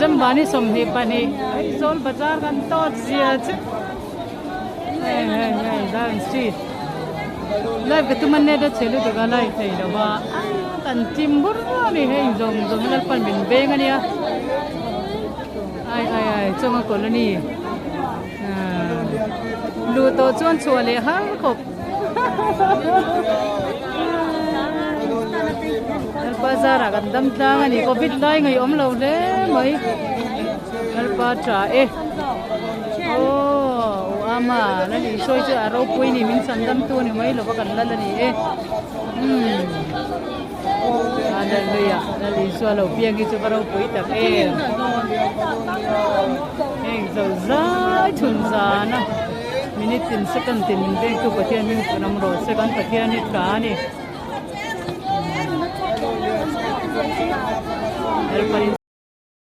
jam bani som hi pani zol bazar kan to zia ch hey down street live ke tuman ne da chelu to ga lai thei da ba kan timbur ni hei zong lal pan bin be ngania ai chonga colony lu to chuan chua le har khop bazar kan dam tang ani covid lai ngai om lo le mai alpa tra ama nani soi chu aro pui ni min san dam tu ni mai lo ba kan la ni hallelujah nali so lo piang ki chu ba ro pui tak zo zai chun za na minute tin second tin min be tu pathian min nam ro second pathian ni ka ni